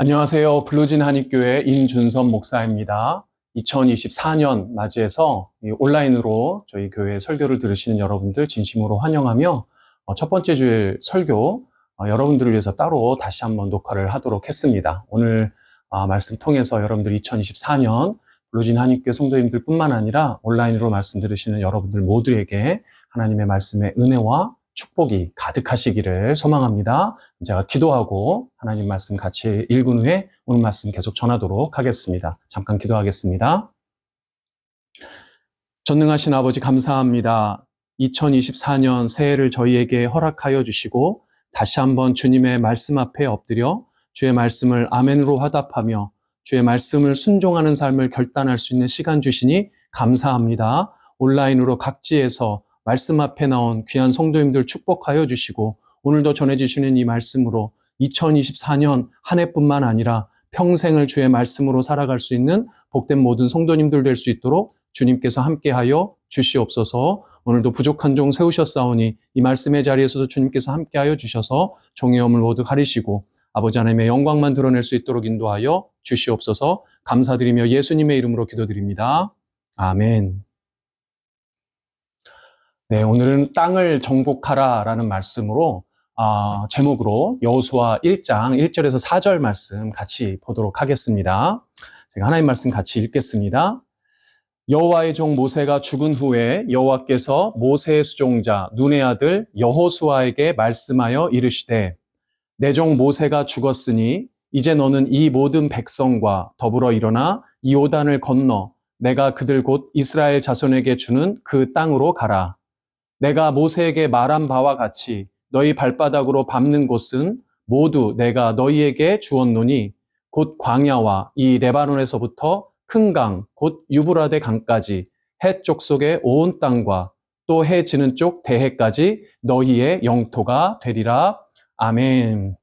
안녕하세요. 블루진 한인교회 임준선 목사입니다. 2024년 맞이해서 온라인으로 저희 교회 설교를 들으시는 여러분들 진심으로 환영하며 첫 번째 주일 설교 여러분들을 위해서 따로 다시 한번 녹화를 하도록 했습니다. 오늘 말씀 통해서 여러분들 2024년 블루진 한인교회 성도님들 뿐만 아니라 온라인으로 말씀 들으시는 여러분들 모두에게 하나님의 말씀의 은혜와 축복이 가득하시기를 소망합니다. 제가 기도하고 하나님 말씀 같이 읽은 후에 오늘 말씀 계속 전하도록 하겠습니다. 잠깐 기도하겠습니다. 전능하신 아버지 감사합니다. 2024년 새해를 저희에게 허락하여 주시고 다시 한번 주님의 말씀 앞에 엎드려 주의 말씀을 아멘으로 화답하며 주의 말씀을 순종하는 삶을 결단할 수 있는 시간 주시니 감사합니다. 온라인으로 각지에서 말씀 앞에 나온 귀한 성도님들 축복하여 주시고 오늘도 전해주시는 이 말씀으로 2024년 한 해뿐만 아니라 평생을 주의 말씀으로 살아갈 수 있는 복된 모든 성도님들 될 수 있도록 주님께서 함께하여 주시옵소서. 오늘도 부족한 종 세우셨사오니 이 말씀의 자리에서도 주님께서 함께하여 주셔서 종의 허물 모두 가리시고 아버지 하나님의 영광만 드러낼 수 있도록 인도하여 주시옵소서. 감사드리며 예수님의 이름으로 기도드립니다. 아멘. 네, 오늘은 땅을 정복하라라는 말씀으로 제목으로 여호수아 1장 1절에서 4절 말씀 같이 보도록 하겠습니다. 제가 하나님 말씀 같이 읽겠습니다. 여호와의 종 모세가 죽은 후에 여호와께서 모세의 수종자 눈의 아들 여호수아에게 말씀하여 이르시되 내 종 모세가 죽었으니 이제 너는 이 모든 백성과 더불어 일어나 이 요단을 건너 내가 그들 곧 이스라엘 자손에게 주는 그 땅으로 가라. 내가 모세에게 말한 바와 같이 너희 발바닥으로 밟는 곳은 모두 내가 너희에게 주었노니 곧 광야와 이 레바논에서부터 큰 강, 곧 유브라데 강까지 해 쪽 속의 온 땅과 또 해 지는 쪽 대해까지 너희의 영토가 되리라. 아멘.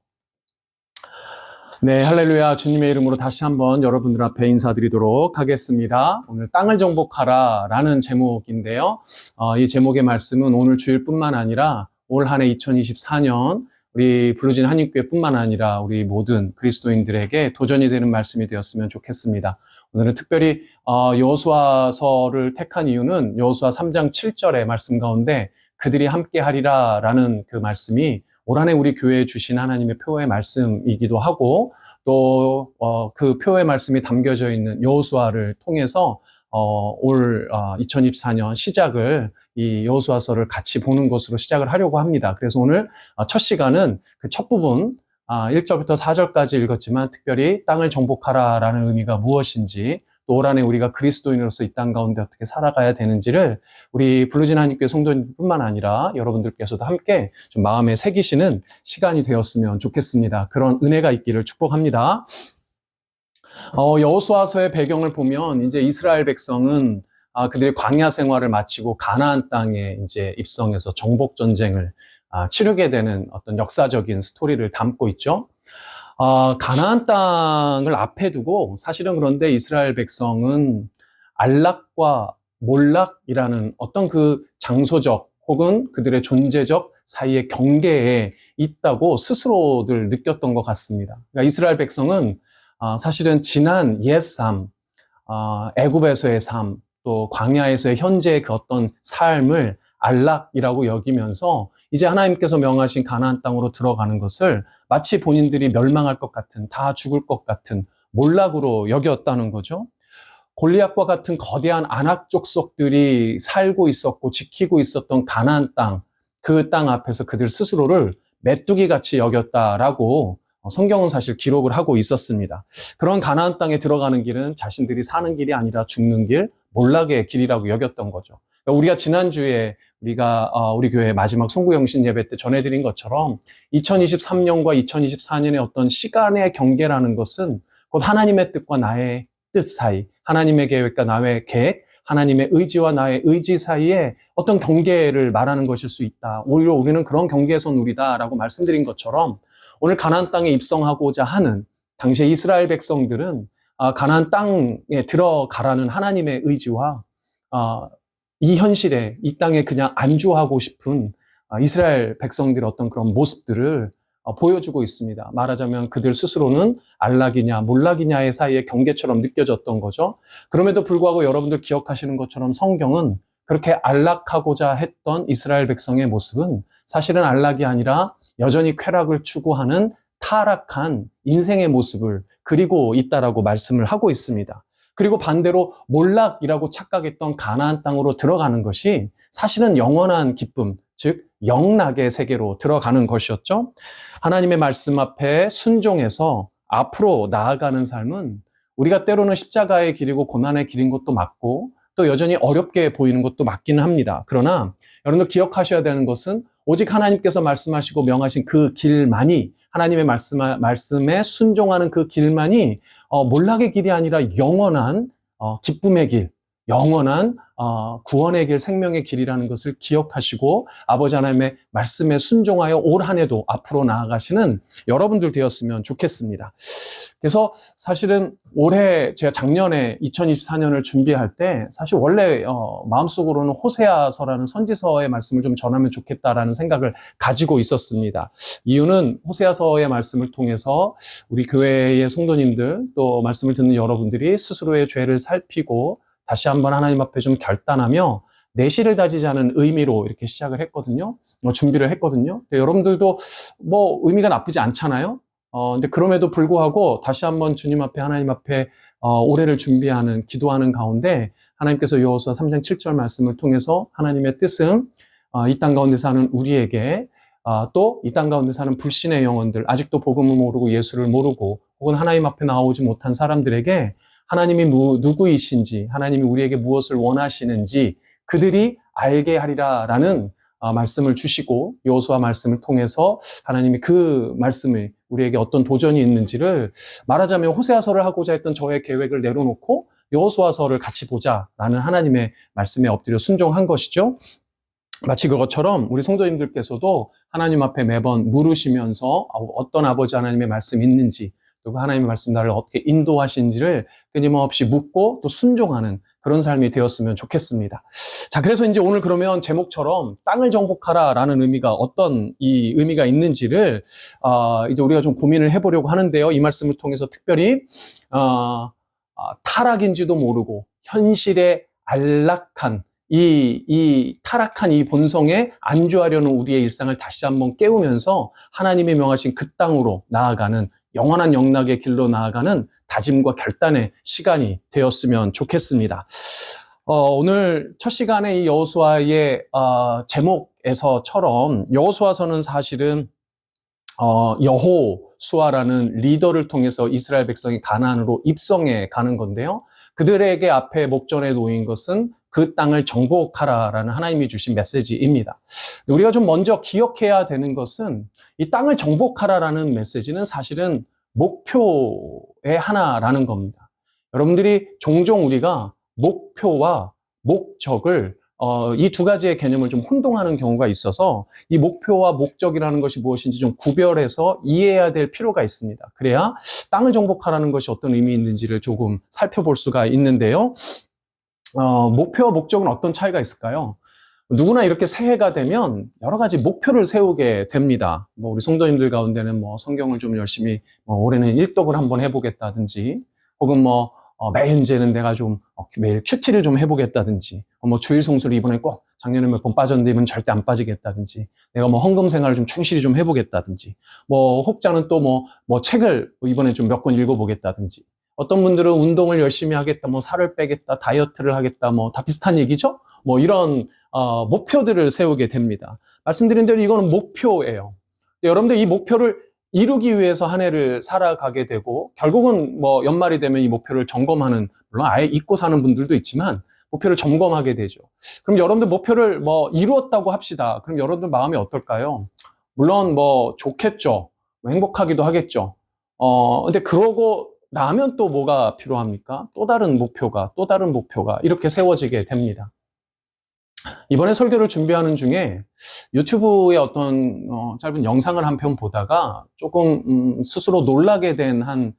네, 할렐루야. 주님의 이름으로 다시 한번 여러분들 앞에 인사드리도록 하겠습니다. 오늘 땅을 정복하라 라는 제목인데요. 이 제목의 말씀은 오늘 주일뿐만 아니라 올 한 해 2024년 우리 블루진 한인교회뿐만 아니라 우리 모든 그리스도인들에게 도전이 되는 말씀이 되었으면 좋겠습니다. 오늘은 특별히 여호수아서를 택한 이유는 여호수아 3장 7절의 말씀 가운데 그들이 함께하리라 라는 그 말씀이 올 한 해 우리 교회에 주신 하나님의 표의 말씀이기도 하고 또 그 표의 말씀이 담겨져 있는 여호수아를 통해서 올 2024년 시작을 이 여호수아서를 같이 보는 것으로 시작을 하려고 합니다. 그래서 오늘 첫 시간은 그 첫 부분 1절부터 4절까지 읽었지만 특별히 땅을 정복하라라는 의미가 무엇인지 또 올 한 해 우리가 그리스도인으로서 이 땅 가운데 어떻게 살아가야 되는지를 우리 블루진 한인교회 성도님뿐만 아니라 여러분들께서도 함께 좀 마음에 새기시는 시간이 되었으면 좋겠습니다. 그런 은혜가 있기를 축복합니다. 여호수아서의 배경을 보면 이제 이스라엘 백성은 그들의 광야 생활을 마치고 가나안 땅에 이제 입성해서 정복 전쟁을 치르게 되는 어떤 역사적인 스토리를 담고 있죠. 가나안 땅을 앞에 두고 사실은 그런데 이스라엘 백성은 안락과 몰락이라는 어떤 그 장소적 혹은 그들의 존재적 사이의 경계에 있다고 스스로들 느꼈던 것 같습니다. 그러니까 이스라엘 백성은 사실은 지난 옛 삶, 애굽에서의 삶, 또 광야에서의 현재의 그 어떤 삶을 안락이라고 여기면서 이제 하나님께서 명하신 가나안 땅으로 들어가는 것을 마치 본인들이 멸망할 것 같은, 다 죽을 것 같은 몰락으로 여겼다는 거죠. 골리앗과 같은 거대한 아낙 족속들이 살고 있었고 지키고 있었던 가나안 땅, 그 땅 앞에서 그들 스스로를 메뚜기같이 여겼다라고 성경은 사실 기록을 하고 있었습니다. 그런 가나안 땅에 들어가는 길은 자신들이 사는 길이 아니라 죽는 길, 몰락의 길이라고 여겼던 거죠. 우리가 지난주에 우리가 우리 교회 마지막 송구영신 예배 때 전해드린 것처럼 2023년과 2024년의 어떤 시간의 경계라는 것은 곧 하나님의 뜻과 나의 뜻 사이, 하나님의 계획과 나의 계획, 하나님의 의지와 나의 의지 사이에 어떤 경계를 말하는 것일 수 있다. 오히려 우리는 그런 경계에서 누리다라고 말씀드린 것처럼 오늘 가나안 땅에 입성하고자 하는 당시의 이스라엘 백성들은 가나안 땅에 들어가라는 하나님의 의지와 이 현실에 이 땅에 그냥 안주하고 싶은 이스라엘 백성들의 어떤 그런 모습들을 보여주고 있습니다. 말하자면 그들 스스로는 안락이냐 몰락이냐의 사이의 경계처럼 느껴졌던 거죠. 그럼에도 불구하고 여러분들 기억하시는 것처럼 성경은 그렇게 안락하고자 했던 이스라엘 백성의 모습은 사실은 안락이 아니라 여전히 쾌락을 추구하는 타락한 인생의 모습을 그리고 있다라고 말씀을 하고 있습니다. 그리고 반대로 몰락이라고 착각했던 가나안 땅으로 들어가는 것이 사실은 영원한 기쁨, 즉 영락의 세계로 들어가는 것이었죠. 하나님의 말씀 앞에 순종해서 앞으로 나아가는 삶은 우리가 때로는 십자가의 길이고 고난의 길인 것도 맞고 또 여전히 어렵게 보이는 것도 맞기는 합니다. 그러나 여러분들 기억하셔야 되는 것은 오직 하나님께서 말씀하시고 명하신 그 길만이 하나님의 말씀에 순종하는 그 길만이 몰락의 길이 아니라 영원한 기쁨의 길, 영원한 구원의 길, 생명의 길이라는 것을 기억하시고 아버지 하나님의 말씀에 순종하여 올 한 해도 앞으로 나아가시는 여러분들 되었으면 좋겠습니다. 그래서 사실은 올해 제가 작년에 2024년을 준비할 때 사실 원래 마음속으로는 호세아서라는 선지서의 말씀을 좀 전하면 좋겠다라는 생각을 가지고 있었습니다. 이유는 호세아서의 말씀을 통해서 우리 교회의 성도님들 또 말씀을 듣는 여러분들이 스스로의 죄를 살피고 다시 한번 하나님 앞에 좀 결단하며 내실을 다지자는 의미로 이렇게 시작을 했거든요. 준비를 했거든요. 여러분들도 뭐 의미가 나쁘지 않잖아요. 근데 그럼에도 불구하고 다시 한번 주님 앞에 하나님 앞에 올해를 준비하는 기도하는 가운데 하나님께서 여호수아 3장 7절 말씀을 통해서 하나님의 뜻은 이 땅 가운데 사는 우리에게 또 이 땅 가운데 사는 불신의 영혼들 아직도 복음을 모르고 예수를 모르고 혹은 하나님 앞에 나오지 못한 사람들에게 하나님이 누구이신지 하나님이 우리에게 무엇을 원하시는지 그들이 알게 하리라라는 말씀을 주시고 여호수아 말씀을 통해서 하나님이 그 말씀을 우리에게 어떤 도전이 있는지를 말하자면 호세아서를 하고자 했던 저의 계획을 내려놓고 여호수아서를 같이 보자라는 하나님의 말씀에 엎드려 순종한 것이죠. 마치 그것처럼 우리 성도님들께서도 하나님 앞에 매번 물으시면서 어떤 아버지 하나님의 말씀이 있는지 또 하나님의 말씀 나를 어떻게 인도하신지를 끊임없이 묻고 또 순종하는 그런 삶이 되었으면 좋겠습니다. 자, 그래서 이제 오늘 그러면 제목처럼 땅을 정복하라라는 의미가 어떤 이 의미가 있는지를 이제 우리가 좀 고민을 해보려고 하는데요. 이 말씀을 통해서 특별히 타락인지도 모르고 현실에 안락한 이 타락한 이 본성에 안주하려는 우리의 일상을 다시 한번 깨우면서 하나님이 명하신 그 땅으로 나아가는 영원한 영락의 길로 나아가는 다짐과 결단의 시간이 되었으면 좋겠습니다. 오늘 첫 시간에 이 여호수아의 제목에서처럼 여호수아서는 사실은 여호수아라는 리더를 통해서 이스라엘 백성이 가나안으로 입성해 가는 건데요. 그들에게 앞에 목전에 놓인 것은 그 땅을 정복하라라는 하나님이 주신 메시지입니다. 우리가 좀 먼저 기억해야 되는 것은 이 땅을 정복하라라는 메시지는 사실은 목표의 하나라는 겁니다. 여러분들이 종종 우리가 목표와 목적을 이 두 가지의 개념을 좀 혼동하는 경우가 있어서 이 목표와 목적이라는 것이 무엇인지 좀 구별해서 이해해야 될 필요가 있습니다. 그래야 땅을 정복하라는 것이 어떤 의미 있는지를 조금 살펴볼 수가 있는데요. 목표와 목적은 어떤 차이가 있을까요? 누구나 이렇게 새해가 되면 여러 가지 목표를 세우게 됩니다. 우리 성도님들 가운데는 성경을 좀 열심히 올해는 일독을 한번 해보겠다든지 혹은 매일 이제는 내가 좀 매일 큐티를 좀 해보겠다든지 주일 성수를 이번에 꼭 작년에 몇 번 빠졌는데 이번 절대 안 빠지겠다든지 내가 헌금 생활을 좀 충실히 좀 해보겠다든지 혹자는 또 책을 이번에 좀 몇 권 읽어보겠다든지 어떤 분들은 운동을 열심히 하겠다, 살을 빼겠다, 다이어트를 하겠다, 다 비슷한 얘기죠? 이런, 목표들을 세우게 됩니다. 말씀드린 대로 이거는 목표예요. 여러분들 이 목표를 이루기 위해서 한 해를 살아가게 되고, 결국은 연말이 되면 이 목표를 점검하는, 물론 아예 잊고 사는 분들도 있지만, 목표를 점검하게 되죠. 그럼 여러분들 목표를 이루었다고 합시다. 그럼 여러분들 마음이 어떨까요? 물론 좋겠죠. 행복하기도 하겠죠. 근데 그러고, 나면 또 뭐가 필요합니까? 또 다른 목표가 이렇게 세워지게 됩니다. 이번에 설교를 준비하는 중에 유튜브에 어떤 짧은 영상을 한 편 보다가 조금 스스로 놀라게 된 한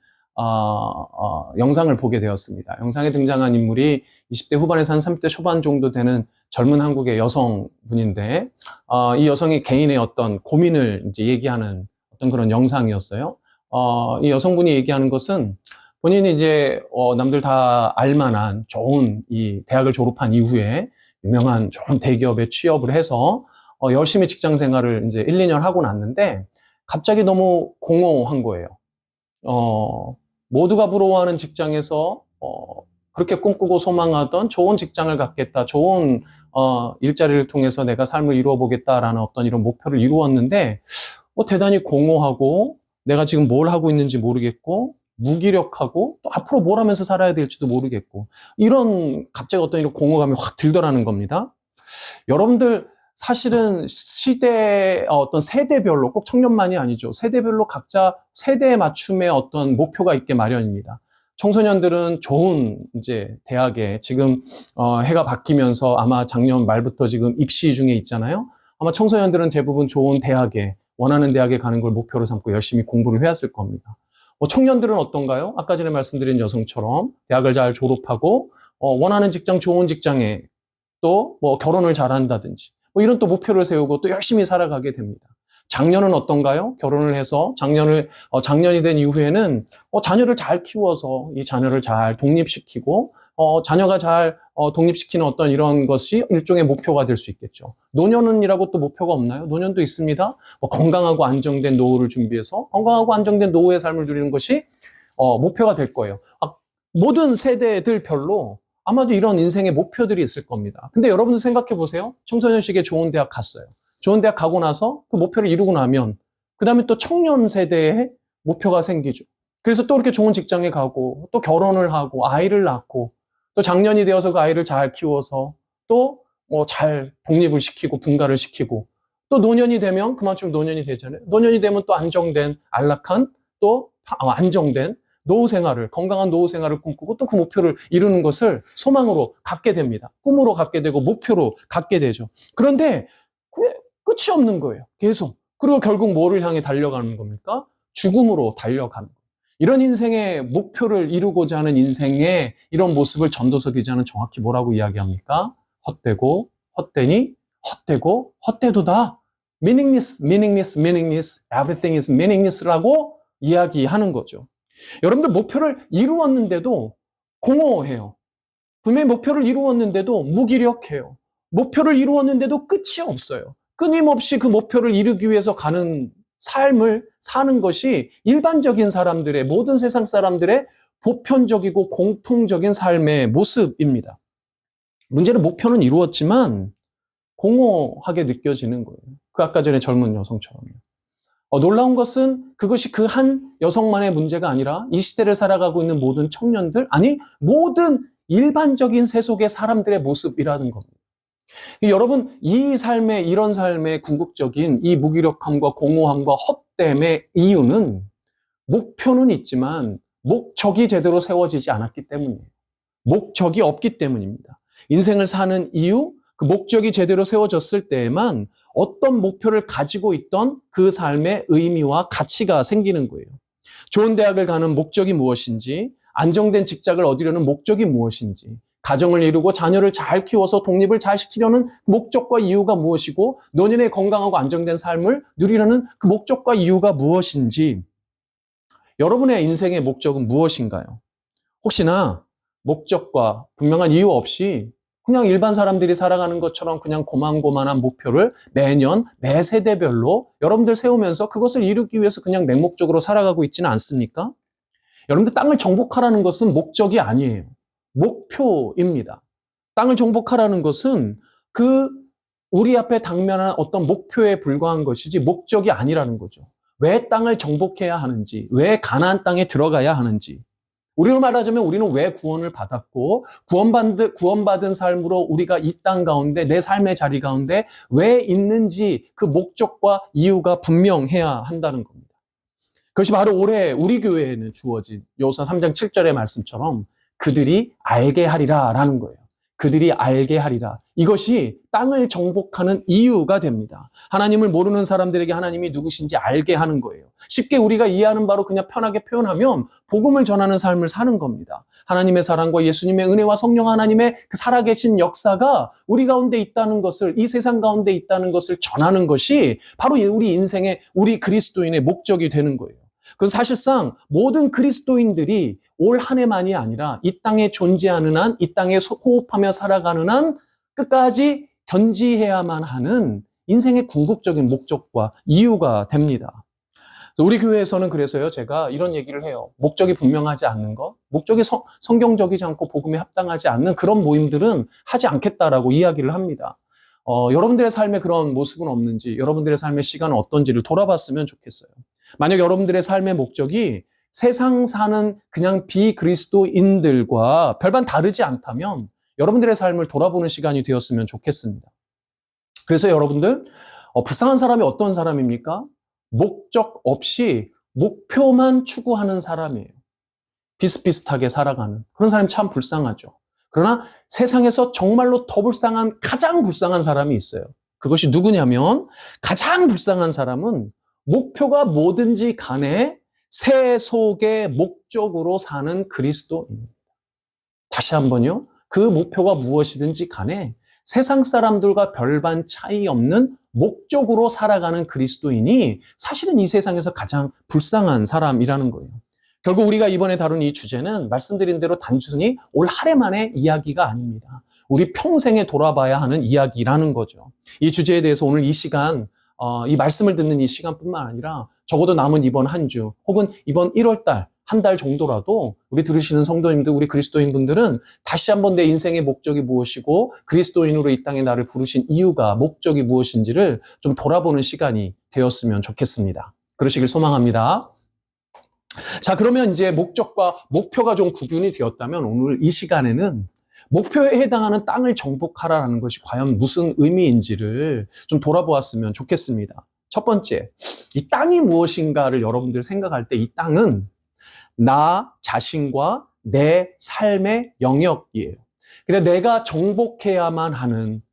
영상을 보게 되었습니다. 영상에 등장한 인물이 20대 후반에서 한 30대 초반 정도 되는 젊은 한국의 여성분인데 이 여성이 개인의 어떤 고민을 이제 얘기하는 어떤 그런 영상이었어요. 이 여성분이 얘기하는 것은 본인이 이제 남들 다 알만한 좋은 이 대학을 졸업한 이후에 유명한 좋은 대기업에 취업을 해서 열심히 직장 생활을 이제 1, 2년 하고 났는데 갑자기 너무 공허한 거예요. 모두가 부러워하는 직장에서 그렇게 꿈꾸고 소망하던 좋은 직장을 갖겠다, 좋은 일자리를 통해서 내가 삶을 이루어 보겠다라는 어떤 이런 목표를 이루었는데 대단히 공허하고 내가 지금 뭘 하고 있는지 모르겠고 무기력하고 또 앞으로 뭘 하면서 살아야 될지도 모르겠고 이런 갑자기 어떤 이런 공허감이 확 들더라는 겁니다. 여러분들 사실은 시대 어떤 세대별로 꼭 청년만이 아니죠. 세대별로 각자 세대에 맞춤의 어떤 목표가 있게 마련입니다. 청소년들은 좋은 이제 대학에 지금 해가 바뀌면서 아마 작년 말부터 지금 입시 중에 있잖아요. 아마 청소년들은 대부분 좋은 대학에 원하는 대학에 가는 걸 목표로 삼고 열심히 공부를 해왔을 겁니다. 청년들은 어떤가요? 아까 전에 말씀드린 여성처럼 대학을 잘 졸업하고 원하는 직장 좋은 직장에 또 결혼을 잘한다든지 이런 또 목표를 세우고 또 열심히 살아가게 됩니다. 장년은 어떤가요? 결혼을 해서 장년이 된 이후에는 자녀를 잘 키워서 이 자녀를 잘 독립시키고 자녀가 잘 독립시키는 어떤 이런 것이 일종의 목표가 될 수 있겠죠. 노년은이라고 또 목표가 없나요? 노년도 있습니다. 건강하고 안정된 노후를 준비해서 건강하고 안정된 노후의 삶을 누리는 것이 목표가 될 거예요. 모든 세대들별로 아마도 이런 인생의 목표들이 있을 겁니다. 근데 여러분들 생각해 보세요. 청소년 시기에 좋은 대학 갔어요. 좋은 대학 가고 나서 그 목표를 이루고 나면 그 다음에 또 청년 세대에 목표가 생기죠. 그래서 또 이렇게 좋은 직장에 가고 또 결혼을 하고 아이를 낳고 또 장년이 되어서 그 아이를 잘 키워서 또 잘 독립을 시키고 분가를 시키고 또 노년이 되면 그만큼 노년이 되잖아요. 노년이 되면 또 안정된 안락한 또 안정된 노후 생활을 건강한 노후 생활을 꿈꾸고 또 그 목표를 이루는 것을 소망으로 갖게 됩니다. 꿈으로 갖게 되고 목표로 갖게 되죠. 그런데 끝이 없는 거예요. 계속. 그리고 결국 뭐를 향해 달려가는 겁니까? 죽음으로 달려가는 거예요. 이런 인생의 목표를 이루고자 하는 인생의 이런 모습을 전도서 기자는 정확히 뭐라고 이야기합니까? 헛되고 헛되니 헛되고 헛되도다. meaningless, meaningless, meaningless, everything is meaningless라고 이야기하는 거죠. 여러분들 목표를 이루었는데도 공허해요. 분명히 목표를 이루었는데도 무기력해요. 목표를 이루었는데도 끝이 없어요. 끊임없이 그 목표를 이루기 위해서 가는 삶을 사는 것이 일반적인 사람들의 모든 세상 사람들의 보편적이고 공통적인 삶의 모습입니다. 문제는 목표는 이루었지만 공허하게 느껴지는 거예요. 그 아까 전에 젊은 여성처럼요. 놀라운 것은 그것이 그 한 여성만의 문제가 아니라 이 시대를 살아가고 있는 모든 청년들, 아니 모든 일반적인 세속의 사람들의 모습이라는 겁니다. 여러분, 이런 삶의 궁극적인 이 무기력함과 공허함과 헛됨의 이유는 목표는 있지만 목적이 제대로 세워지지 않았기 때문이에요. 목적이 없기 때문입니다. 인생을 사는 이유, 그 목적이 제대로 세워졌을 때에만 어떤 목표를 가지고 있던 그 삶의 의미와 가치가 생기는 거예요. 좋은 대학을 가는 목적이 무엇인지, 안정된 직장을 얻으려는 목적이 무엇인지, 가정을 이루고 자녀를 잘 키워서 독립을 잘 시키려는 목적과 이유가 무엇이고, 노년에 건강하고 안정된 삶을 누리려는 그 목적과 이유가 무엇인지, 여러분의 인생의 목적은 무엇인가요? 혹시나 목적과 분명한 이유 없이 그냥 일반 사람들이 살아가는 것처럼 그냥 고만고만한 목표를 매년 매 세대별로 여러분들 세우면서 그것을 이루기 위해서 그냥 맹목적으로 살아가고 있지는 않습니까? 여러분들 땅을 정복하라는 것은 목적이 아니에요. 목표입니다. 땅을 정복하라는 것은 우리 앞에 당면한 어떤 목표에 불과한 것이지 목적이 아니라는 거죠. 왜 땅을 정복해야 하는지, 왜 가나안 땅에 들어가야 하는지, 우리로 말하자면 우리는 왜 구원을 받았고 구원받은 삶으로 우리가 이 땅 가운데 내 삶의 자리 가운데 왜 있는지 그 목적과 이유가 분명해야 한다는 겁니다. 그것이 바로 올해 우리 교회에는 주어진 여호수아 3장 7절의 말씀처럼 그들이 알게 하리라 라는 거예요. 그들이 알게 하리라. 이것이 땅을 정복하는 이유가 됩니다. 하나님을 모르는 사람들에게 하나님이 누구신지 알게 하는 거예요. 쉽게 우리가 이해하는 바로 그냥 편하게 표현하면 복음을 전하는 삶을 사는 겁니다. 하나님의 사랑과 예수님의 은혜와 성령 하나님의 그 살아계신 역사가 우리 가운데 있다는 것을, 이 세상 가운데 있다는 것을 전하는 것이 바로 우리 인생의, 우리 그리스도인의 목적이 되는 거예요. 그건 사실상 모든 그리스도인들이 올 한 해만이 아니라 이 땅에 존재하는 한, 이 땅에 호흡하며 살아가는 한 끝까지 견지해야만 하는 인생의 궁극적인 목적과 이유가 됩니다. 우리 교회에서는 그래서요, 제가 이런 얘기를 해요. 목적이 분명하지 않는 것, 목적이 성경적이지 않고 복음에 합당하지 않는 그런 모임들은 하지 않겠다라고 이야기를 합니다. 여러분들의 삶에 그런 모습은 없는지, 여러분들의 삶의 시간은 어떤지를 돌아봤으면 좋겠어요. 만약 여러분들의 삶의 목적이 세상 사는 그냥 비그리스도인들과 별반 다르지 않다면 여러분들의 삶을 돌아보는 시간이 되었으면 좋겠습니다. 그래서 여러분들, 불쌍한 사람이 어떤 사람입니까? 목적 없이 목표만 추구하는 사람이에요. 비슷비슷하게 살아가는 그런 사람이 참 불쌍하죠. 그러나 세상에서 정말로 더 불쌍한, 가장 불쌍한 사람이 있어요. 그것이 누구냐면 가장 불쌍한 사람은 목표가 뭐든지 간에 세속의 목적으로 사는 그리스도인입니다. 다시 한번요. 그 목표가 무엇이든지 간에 세상 사람들과 별반 차이 없는 목적으로 살아가는 그리스도인이 사실은 이 세상에서 가장 불쌍한 사람이라는 거예요. 결국 우리가 이번에 다룬 이 주제는 말씀드린 대로 단순히 올 한 해만의 이야기가 아닙니다. 우리 평생에 돌아봐야 하는 이야기라는 거죠. 이 주제에 대해서 오늘 이 시간, 이 말씀을 듣는 이 시간뿐만 아니라 적어도 남은 이번 한 주 혹은 이번 1월달 한 달 정도라도 우리 들으시는 성도님들, 우리 그리스도인 분들은 다시 한번 내 인생의 목적이 무엇이고 그리스도인으로 이 땅에 나를 부르신 이유가, 목적이 무엇인지를 좀 돌아보는 시간이 되었으면 좋겠습니다. 그러시길 소망합니다. 자, 그러면 이제 목적과 목표가 좀 구분이 되었다면 오늘 이 시간에는 목표에 해당하는 땅을 정복하라는 것이 과연 무슨 의미인지를 좀 돌아보았으면 좋겠습니다. 첫 번째, 이 땅이 무엇인가를 여러분들 생각할 때 이 땅은 나 자신과 내 삶의 영역이에요. 그래서 내가 정복해야만 하는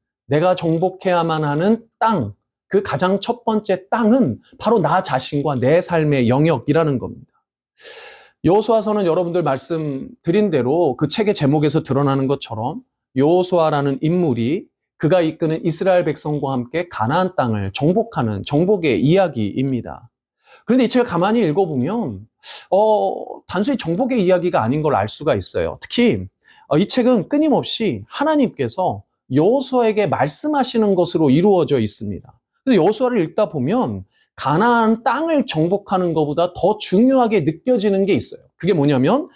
땅, 그 가장 첫 번째 땅은 바로 나 자신과 내 삶의 영역이라는 겁니다. 여호수아서는 여러분들 말씀드린 대로 그 책의 제목에서 드러나는 것처럼 여호수아라는 인물이 그가 이끄는 이스라엘 백성과 함께 가나안 땅을 정복하는 정복의 이야기입니다. 그런데 이 책을 가만히 읽어보면 단순히 정복의 이야기가 아닌 걸 알 수가 있어요. 특히 이 책은 끊임없이 하나님께서 여호수아에게 말씀하시는 것으로 이루어져 있습니다. 그래서 여호수아를 읽다 보면 가나안 땅을 정복하는 것보다 더 중요하게 느껴지는 게 있어요. 그게 뭐냐면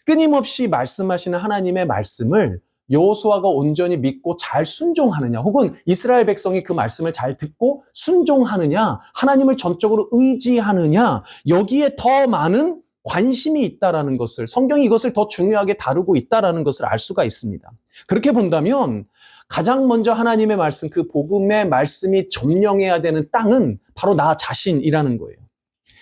끊임없이 말씀하시는 하나님의 말씀을 여호수아가 온전히 믿고 잘 순종하느냐, 혹은 이스라엘 백성이 그 말씀을 잘 듣고 순종하느냐, 하나님을 전적으로 의지하느냐, 여기에 더 많은 관심이 있다라는 것을, 성경이 이것을 더 중요하게 다루고 있다라는 것을 알 수가 있습니다. 그렇게 본다면 가장 먼저 하나님의 말씀, 그 복음의 말씀이 점령해야 되는 땅은 바로 나 자신이라는 거예요.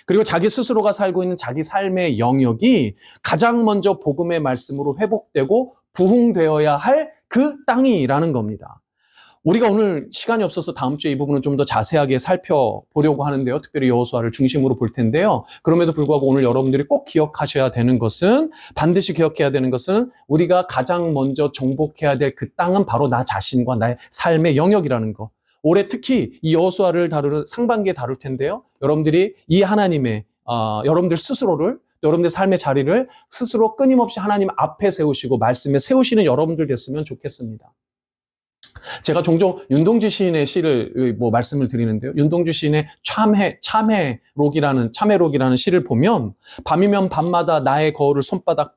그리고 자기 스스로가 살고 있는 자기 삶의 영역이 가장 먼저 복음의 말씀으로 회복되고 부흥되어야 할 그 땅이라는 겁니다. 우리가 오늘 시간이 없어서 다음 주에 이 부분은 좀 더 자세하게 살펴보려고 하는데요. 특별히 여호수아를 중심으로 볼 텐데요. 그럼에도 불구하고 오늘 여러분들이 꼭 기억하셔야 되는 것은, 반드시 기억해야 되는 것은 우리가 가장 먼저 정복해야 될 그 땅은 바로 나 자신과 나의 삶의 영역이라는 거. 올해 특히 이 여호수아를 다루는 상반기에 다룰 텐데요. 여러분들이 이 하나님의 여러분들 스스로를, 여러분들 삶의 자리를 스스로 끊임없이 하나님 앞에 세우시고 말씀에 세우시는 여러분들 됐으면 좋겠습니다. 제가 종종 윤동주 시인의 시를 말씀을 드리는데요. 윤동주 시인의 참회록이라는 시를 보면 밤이면 밤마다 나의 거울을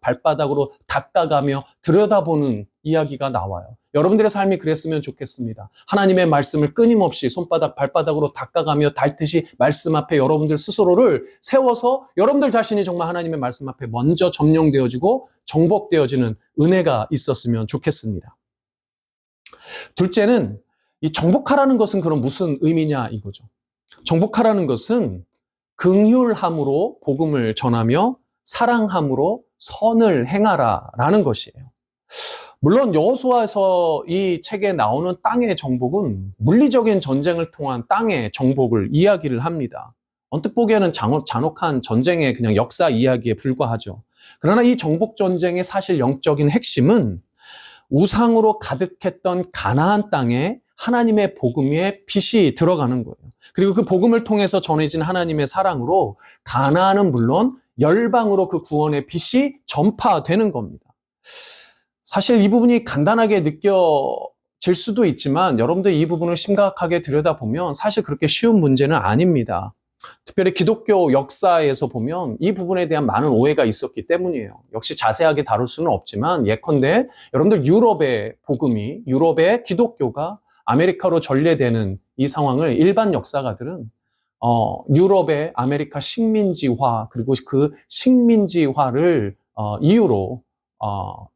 발바닥으로 닦아가며 들여다보는 이야기가 나와요. 여러분들의 삶이 그랬으면 좋겠습니다. 하나님의 말씀을 끊임없이 발바닥으로 닦아가며 닳듯이 말씀 앞에 여러분들 스스로를 세워서 여러분들 자신이 정말 하나님의 말씀 앞에 먼저 점령되어지고 정복되어지는 은혜가 있었으면 좋겠습니다. 둘째는 이 정복하라는 것은 그럼 무슨 의미냐 이거죠. 정복하라는 것은 긍휼함으로 복음을 전하며 사랑함으로 선을 행하라라는 것이에요. 물론 여호수아에서 이 책에 나오는 땅의 정복은 물리적인 전쟁을 통한 땅의 정복을 이야기를 합니다. 언뜻 보기에는 잔혹한 전쟁의 그냥 역사 이야기에 불과하죠. 그러나 이 정복 전쟁의 사실 영적인 핵심은 우상으로 가득했던 가나안 땅에 하나님의 복음의 빛이 들어가는 거예요. 그리고 그 복음을 통해서 전해진 하나님의 사랑으로 가나안은 물론 열방으로 그 구원의 빛이 전파되는 겁니다. 사실 이 부분이 간단하게 느껴질 수도 있지만 여러분들 이 부분을 심각하게 들여다보면 사실 그렇게 쉬운 문제는 아닙니다. 특별히 기독교 역사에서 보면 이 부분에 대한 많은 오해가 있었기 때문이에요. 역시 자세하게 다룰 수는 없지만 예컨대 여러분들 유럽의 기독교가 아메리카로 전래되는 이 상황을 일반 역사가들은 유럽의 아메리카 식민지화 그리고 그 식민지화를 이유로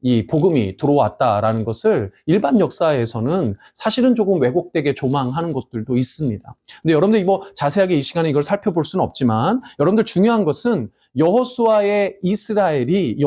이 복음이 들어왔다라는 것을 일반 역사에서는 사실은 조금 왜곡되게 조망하는 것들도 있습니다. 근데 여러분들 자세하게 이 시간에 이걸 살펴볼 수는 없지만 여러분들 중요한 것은 여호수아서의 이스라엘이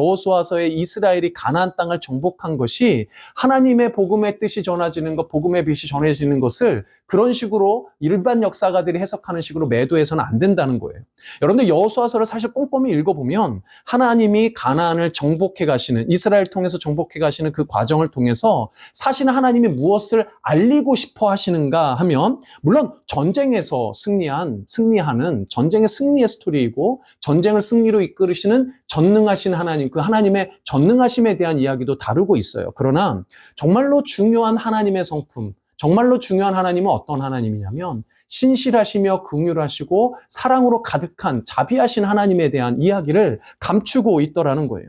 가나안 땅을 정복한 것이 하나님의 복음의 뜻이 전해지는 것, 복음의 빛이 전해지는 것을 그런 식으로 일반 역사가들이 해석하는 식으로 매도해서는 안 된다는 거예요. 여러분들 여호수아서를 사실 꼼꼼히 읽어보면 하나님이 가나안을 정복해 가시는, 이스라엘 통해서 정복해 가시는 그 과정을 통해서 사실은 하나님이 무엇을 알리고 싶어 하시는가 하면 물론 전쟁에서 승리하는 전쟁의 승리의 스토리이고 전쟁을 승리로 이끌으시는 전능하신 하나님, 그 하나님의 전능하심에 대한 이야기도 다루고 있어요. 그러나 정말로 중요한 하나님의 성품, 정말로 중요한 하나님은 어떤 하나님이냐면 신실하시며 긍휼하시고 사랑으로 가득한 자비하신 하나님에 대한 이야기를 감추고 있더라는 거예요.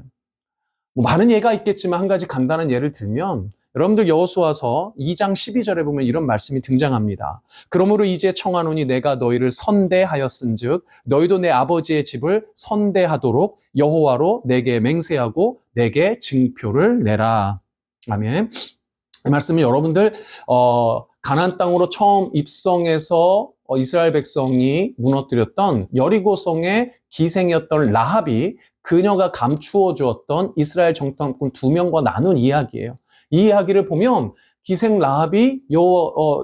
많은 예가 있겠지만 한 가지 간단한 예를 들면 여러분들 여호수아서 2장 12절에 보면 이런 말씀이 등장합니다. 그러므로 이제 청하노니 내가 너희를 선대하였은즉 너희도 내 아버지의 집을 선대하도록 여호와로 내게 맹세하고 내게 증표를 내라. 아멘. 이 말씀은 여러분들 가나안 땅으로 처음 입성해서 이스라엘 백성이 무너뜨렸던 여리고성의 기생이었던 라합이 그녀가 감추어 주었던 이스라엘 정탐꾼 2명과 나눈 이야기예요. 이 이야기를 보면 기생 라합이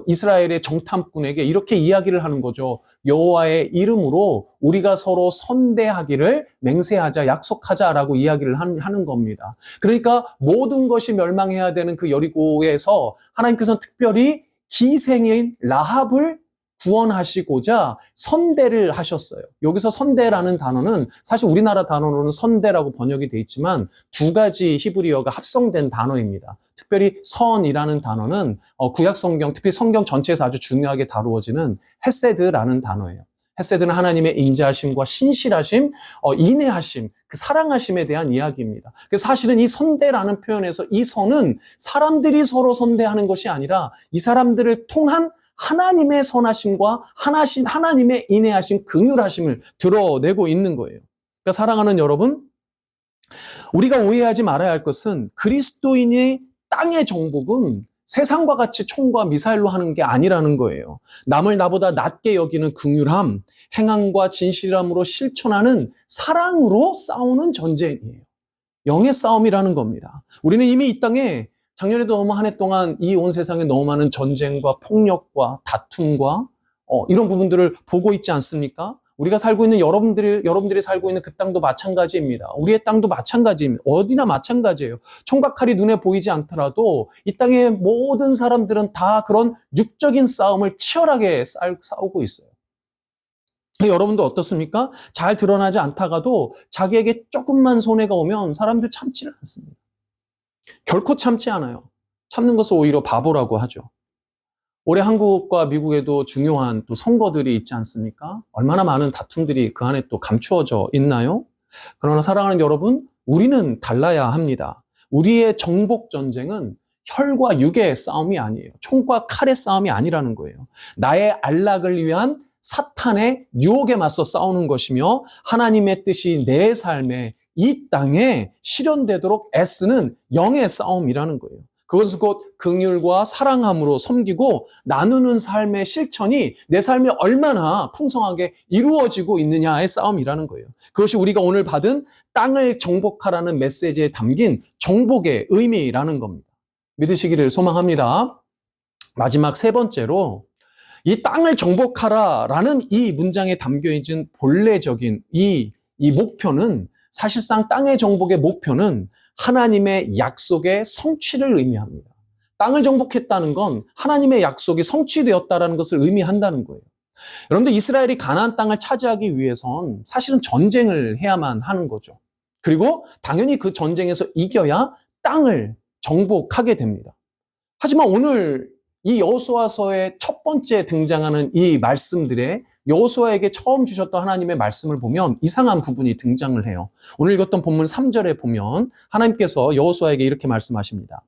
이스라엘의 정탐꾼에게 이렇게 이야기를 하는 거죠. 여호와의 이름으로 우리가 서로 선대하기를 맹세하자, 약속하자라고 이야기를 하는 겁니다. 그러니까 모든 것이 멸망해야 되는 그 여리고에서 하나님께서는 특별히 기생인 라합을 구원하시고자 선대를 하셨어요. 여기서 선대라는 단어는 사실 우리나라 단어로는 선대라고 번역이 돼 있지만 두 가지 히브리어가 합성된 단어입니다. 특별히 선이라는 단어는 구약 성경, 특히 성경 전체에서 아주 중요하게 다루어지는 헤세드라는 단어예요. 헤세드는 하나님의 인자하심과 신실하심, 인애하심, 그 사랑하심에 대한 이야기입니다. 그래서 사실은 이 선대라는 표현에서 이 선은 사람들이 서로 선대하는 것이 아니라 이 사람들을 통한 하나님의 선하심과 하나님의 인애하심, 긍휼하심을 드러내고 있는 거예요. 그러니까 사랑하는 여러분, 우리가 오해하지 말아야 할 것은 그리스도인의 땅의 정복은 세상과 같이 총과 미사일로 하는 게 아니라는 거예요. 남을 나보다 낮게 여기는 긍휼함, 행함과 진실함으로 실천하는 사랑으로 싸우는 전쟁이에요. 영의 싸움이라는 겁니다. 우리는 이미 이 땅에 작년에도 너무 한 해 동안 이 온 세상에 너무 많은 전쟁과 폭력과 다툼과 이런 부분들을 보고 있지 않습니까? 우리가 살고 있는 여러분들이 살고 있는 그 땅도 마찬가지입니다. 우리의 땅도 마찬가지입니다. 어디나 마찬가지예요. 총과 칼이 눈에 보이지 않더라도 이 땅의 모든 사람들은 다 그런 육적인 싸움을 치열하게 싸우고 있어요. 여러분도 어떻습니까? 잘 드러나지 않다가도 자기에게 조금만 손해가 오면 사람들 참지를 않습니다. 결코 참지 않아요. 참는 것을 오히려 바보라고 하죠. 올해 한국과 미국에도 중요한 또 선거들이 있지 않습니까? 얼마나 많은 다툼들이 그 안에 또 감추어져 있나요? 그러나 사랑하는 여러분, 우리는 달라야 합니다. 우리의 정복 전쟁은 혈과 육의 싸움이 아니에요. 총과 칼의 싸움이 아니라는 거예요. 나의 안락을 위한 사탄의 유혹에 맞서 싸우는 것이며 하나님의 뜻이 내 삶에 이 땅에 실현되도록 애쓰는 영의 싸움이라는 거예요. 그것은 곧 긍휼과 사랑함으로 섬기고 나누는 삶의 실천이 내 삶에 얼마나 풍성하게 이루어지고 있느냐의 싸움이라는 거예요. 그것이 우리가 오늘 받은 땅을 정복하라는 메시지에 담긴 정복의 의미라는 겁니다. 믿으시기를 소망합니다. 마지막 세 번째로 이 땅을 정복하라라는 이 문장에 담겨있는 본래적인 이 목표는 사실상 땅의 정복의 목표는 하나님의 약속의 성취를 의미합니다. 땅을 정복했다는 건 하나님의 약속이 성취되었다는 것을 의미한다는 거예요. 여러분들 이스라엘이 가나안 땅을 차지하기 위해선 사실은 전쟁을 해야만 하는 거죠. 그리고 당연히 그 전쟁에서 이겨야 땅을 정복하게 됩니다. 하지만 오늘 이 여호수아서의 첫 번째 등장하는 이 말씀들에 여호수아에게 처음 주셨던 하나님의 말씀을 보면 이상한 부분이 등장을 해요. 오늘 읽었던 본문 3절에 보면 하나님께서 여호수아에게 이렇게 말씀하십니다.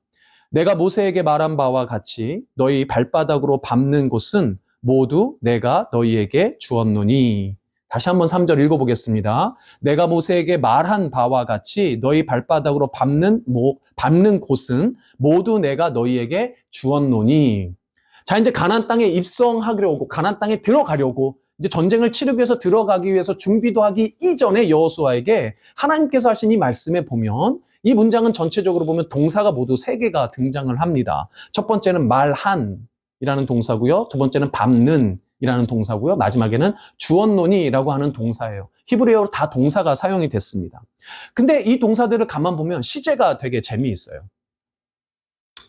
내가 모세에게 말한 바와 같이 너희 발바닥으로 밟는 곳은 모두 내가 너희에게 주었노니. 다시 한번 3절 읽어보겠습니다. 내가 모세에게 말한 바와 같이 너희 발바닥으로 밟는 곳은 모두 내가 너희에게 주었노니. 자, 이제 가나안 땅에 입성하려고, 가나안 땅에 들어가려고, 이제 전쟁을 치르기 위해서 들어가기 위해서 준비도 하기 이전에 여호수아에게 하나님께서 하신 이 말씀에 보면 이 문장은 전체적으로 보면 동사가 모두 3개가 등장을 합니다. 첫 번째는 말한이라는 동사고요. 두 번째는 밟는 이라는 동사고요. 마지막에는 주었노니라고 하는 동사예요. 히브리어로 다 동사가 사용이 됐습니다. 근데 이 동사들을 가만 보면 시제가 되게 재미있어요.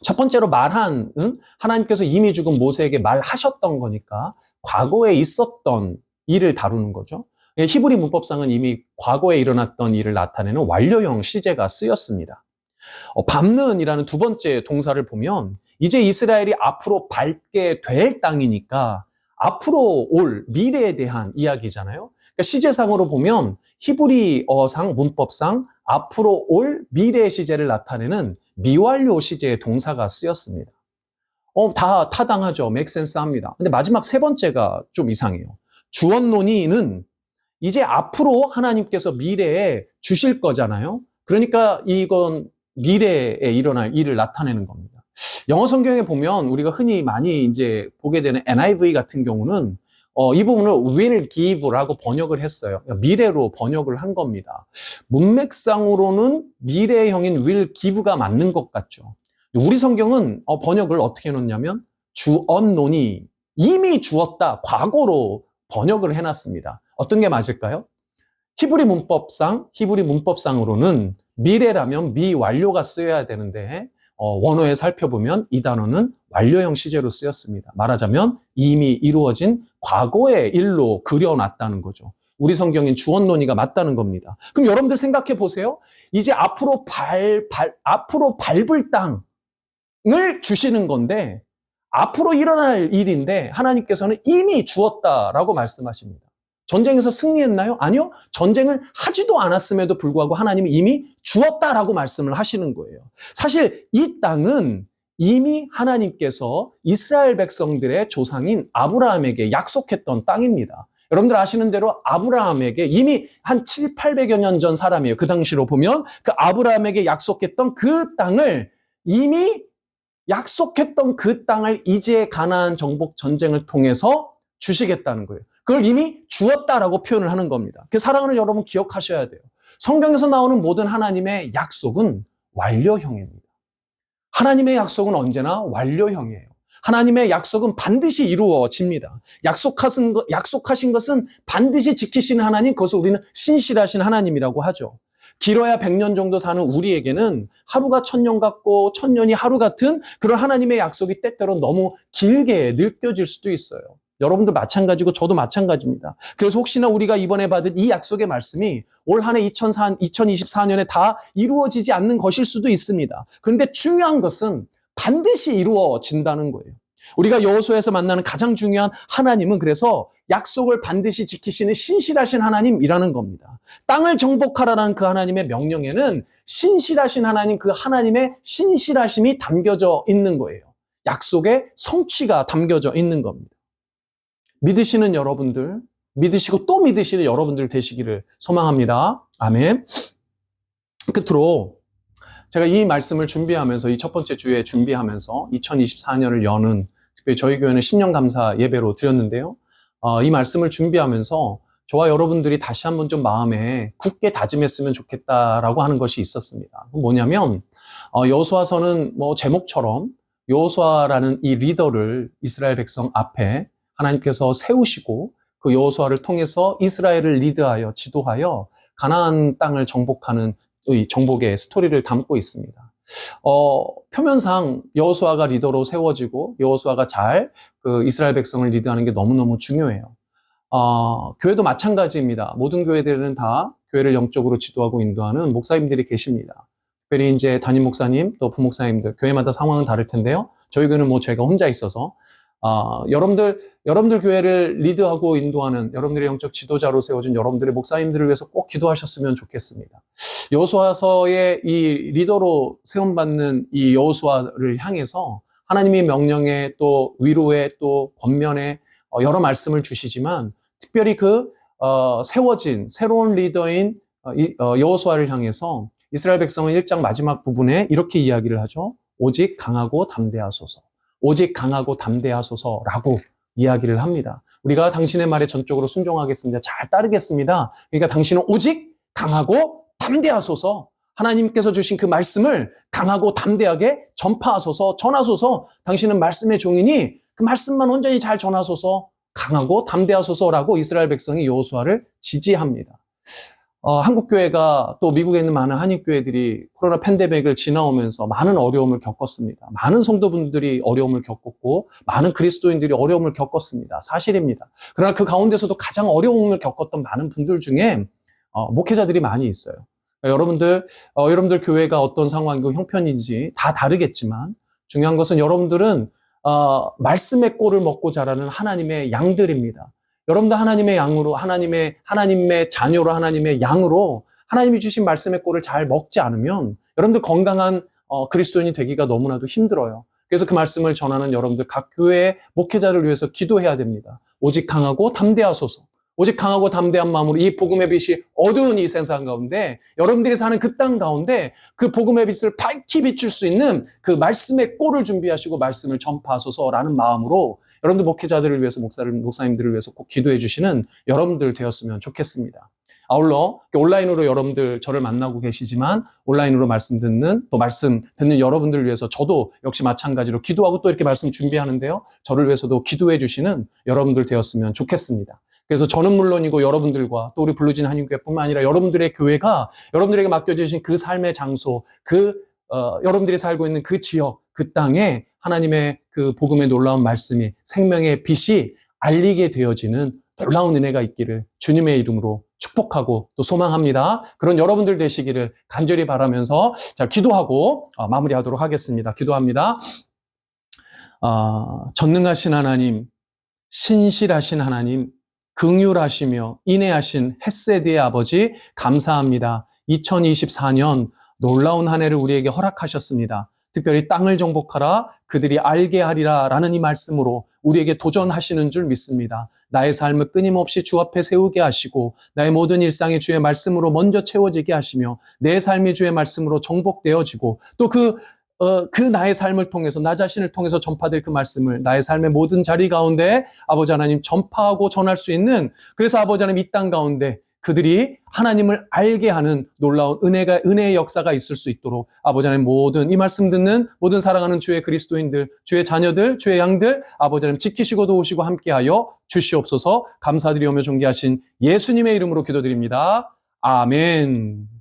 첫 번째로 말한은 하나님께서 이미 죽은 모세에게 말하셨던 거니까 과거에 있었던 일을 다루는 거죠. 히브리 문법상은 이미 과거에 일어났던 일을 나타내는 완료형 시제가 쓰였습니다. 밟는이라는 두 번째 동사를 보면 이제 이스라엘이 앞으로 밟게 될 땅이니까 앞으로 올 미래에 대한 이야기잖아요. 그러니까 시제상으로 보면 히브리어상 문법상 앞으로 올 미래 시제를 나타내는 미완료 시제의 동사가 쓰였습니다. 다 타당하죠. make sense 합니다. 근데 마지막 세 번째가 좀 이상해요. 주었노니는 이제 앞으로 하나님께서 미래에 주실 거잖아요. 그러니까 이건 미래에 일어날 일을 나타내는 겁니다. 영어 성경에 보면 우리가 흔히 많이 이제 보게 되는 NIV 같은 경우는 이 부분을 will give라고 번역을 했어요. 미래로 번역을 한 겁니다. 문맥상으로는 미래형인 will give가 맞는 것 같죠. 우리 성경은 번역을 어떻게 해놓냐면 주었노니, 이미 주었다, 과거로 번역을 해놨습니다. 어떤 게 맞을까요? 히브리 문법상으로는 미래라면 미완료가 쓰여야 되는데 원어에 살펴보면 이 단어는 완료형 시제로 쓰였습니다. 말하자면 이미 이루어진 과거의 일로 그려놨다는 거죠. 우리 성경인 주었노니가 맞다는 겁니다. 그럼 여러분들 생각해 보세요. 이제 앞으로 밟을 땅을 주시는 건데 앞으로 일어날 일인데 하나님께서는 이미 주었다라고 말씀하십니다. 전쟁에서 승리했나요? 아니요. 전쟁을 하지도 않았음에도 불구하고 하나님이 이미 주었다라고 말씀을 하시는 거예요. 사실 이 땅은 이미 하나님께서 이스라엘 백성들의 조상인 아브라함에게 약속했던 땅입니다. 여러분들 아시는 대로 아브라함에게 이미 한 7, 800여 년 전 사람이에요. 그 당시로 보면 그 아브라함에게 약속했던 그 땅을 이미 약속했던 그 땅을 이제 가나안 정복 전쟁을 통해서 주시겠다는 거예요. 그걸 이미 주었다라고 표현을 하는 겁니다. 그 사랑하는 여러분 기억하셔야 돼요. 성경에서 나오는 모든 하나님의 약속은 완료형입니다. 하나님의 약속은 언제나 완료형이에요. 하나님의 약속은 반드시 이루어집니다. 약속하신 것은 반드시 지키시는 하나님, 그것을 우리는 신실하신 하나님이라고 하죠. 길어야 100년 정도 사는 우리에게는 하루가 1000년 같고 1000년이 하루 같은 그런 하나님의 약속이 때때로 너무 길게 느껴질 수도 있어요. 여러분도 마찬가지고 저도 마찬가지입니다. 그래서 혹시나 우리가 이번에 받은 이 약속의 말씀이 올 한 해 2024년에 다 이루어지지 않는 것일 수도 있습니다. 그런데 중요한 것은 반드시 이루어진다는 거예요. 우리가 여호수아에서 만나는 가장 중요한 하나님은 그래서 약속을 반드시 지키시는 신실하신 하나님이라는 겁니다. 땅을 정복하라는 그 하나님의 명령에는 신실하신 하나님, 그 하나님의 신실하심이 담겨져 있는 거예요. 약속의 성취가 담겨져 있는 겁니다. 믿으시는 여러분들, 믿으시고 또 믿으시는 여러분들 되시기를 소망합니다. 아멘. 끝으로 제가 이 말씀을 준비하면서, 이 첫 번째 주에 준비하면서 2024년을 여는, 특별히 저희 교회는 신년감사 예배로 드렸는데요. 이 말씀을 준비하면서 저와 여러분들이 다시 한번 좀 마음에 굳게 다짐했으면 좋겠다라고 하는 것이 있었습니다. 뭐냐면 여호수아서는 뭐 제목처럼 여호수아라는 이 리더를 이스라엘 백성 앞에 하나님께서 세우시고 그 여호수아를 통해서 이스라엘을 리드하여 지도하여 가나안 땅을 정복하는 이 정복의 스토리를 담고 있습니다. 표면상 여호수아가 리더로 세워지고 여호수아가 잘 그 이스라엘 백성을 리드하는 게 너무너무 중요해요. 교회도 마찬가지입니다. 모든 교회들은 다 교회를 영적으로 지도하고 인도하는 목사님들이 계십니다. 특별히 이제 담임 목사님 또 부목사님들 교회마다 상황은 다를 텐데요. 저희 교회는 뭐 제가 혼자 있어서 여러분들 교회를 리드하고 인도하는 여러분들의 영적 지도자로 세워진 여러분들의 목사님들을 위해서 꼭 기도하셨으면 좋겠습니다. 여호수아서의 이 리더로 세움받는 이 여호수아를 향해서 하나님의 명령에 또 위로에 또 권면에 여러 말씀을 주시지만 특별히 그 세워진 새로운 리더인 여호수아를 향해서 이스라엘 백성은 1장 마지막 부분에 이렇게 이야기를 하죠. 오직 강하고 담대하소서. 오직 강하고 담대하소서라고 이야기를 합니다. 우리가 당신의 말에 전적으로 순종하겠습니다. 잘 따르겠습니다. 그러니까 당신은 오직 강하고 담대하소서. 하나님께서 주신 그 말씀을 강하고 담대하게 전파하소서, 전하소서. 당신은 말씀의 종이니 그 말씀만 온전히 잘 전하소서, 강하고 담대하소서라고 이스라엘 백성이 여호수아를 지지합니다. 한국교회가 또 미국에 있는 많은 한인교회들이 코로나 팬데믹을 지나오면서 많은 어려움을 겪었습니다. 많은 성도분들이 어려움을 겪었고 많은 그리스도인들이 어려움을 겪었습니다. 사실입니다. 그러나 그 가운데서도 가장 어려움을 겪었던 많은 분들 중에 목회자들이 많이 있어요. 여러분들 교회가 어떤 상황이고 형편인지 다 다르겠지만 중요한 것은 여러분들은 말씀의 꼴을 먹고 자라는 하나님의 양들입니다. 여러분들 하나님의 양으로, 하나님의 자녀로, 하나님의 양으로 하나님이 주신 말씀의 꼴을 잘 먹지 않으면 여러분들 건강한 그리스도인이 되기가 너무나도 힘들어요. 그래서 그 말씀을 전하는 여러분들 각 교회의 목회자를 위해서 기도해야 됩니다. 오직 강하고 담대하소서. 오직 강하고 담대한 마음으로 이 복음의 빛이 어두운 이 세상 가운데 여러분들이 사는 그 땅 가운데 그 복음의 빛을 밝히 비출 수 있는 그 말씀의 꼴을 준비하시고 말씀을 전파하소서라는 마음으로 여러분들 목회자들을 위해서 목사님들을 위해서 꼭 기도해 주시는 여러분들 되었으면 좋겠습니다. 아울러 온라인으로 여러분들 저를 만나고 계시지만 온라인으로 말씀 듣는 여러분들을 위해서 저도 역시 마찬가지로 기도하고 또 이렇게 말씀 준비하는데요. 저를 위해서도 기도해 주시는 여러분들 되었으면 좋겠습니다. 그래서 저는 물론이고 여러분들과 또 우리 블루진 한인교회뿐만 아니라 여러분들의 교회가 여러분들에게 맡겨주신 그 삶의 장소, 여러분들이 살고 있는 그 지역, 그 땅에 하나님의 그 복음의 놀라운 말씀이 생명의 빛이 알리게 되어지는 놀라운 은혜가 있기를 주님의 이름으로 축복하고 또 소망합니다. 그런 여러분들 되시기를 간절히 바라면서 기도하고 마무리하도록 하겠습니다. 기도합니다. 전능하신 하나님, 신실하신 하나님, 긍휼하시며 인애하신 헤세드의 아버지 감사합니다. 2024년 놀라운 한 해를 우리에게 허락하셨습니다. 특별히 땅을 정복하라 그들이 알게 하리라 라는 이 말씀으로 우리에게 도전하시는 줄 믿습니다. 나의 삶을 끊임없이 주 앞에 세우게 하시고 나의 모든 일상이 주의 말씀으로 먼저 채워지게 하시며 내 삶이 주의 말씀으로 정복되어지고 또 그 나의 삶을 통해서 나 자신을 통해서 전파될 그 말씀을 나의 삶의 모든 자리 가운데 아버지 하나님 전파하고 전할 수 있는 그래서 아버지 하나님 이 땅 가운데 그들이 하나님을 알게 하는 놀라운 은혜의 역사가 있을 수 있도록 아버지 하나님 모든 이 말씀 듣는 모든 사랑하는 주의 그리스도인들, 주의 자녀들, 주의 양들 아버지 하나님 지키시고 도우시고 함께하여 주시옵소서 감사드리오며 존귀하신 예수님의 이름으로 기도드립니다. 아멘.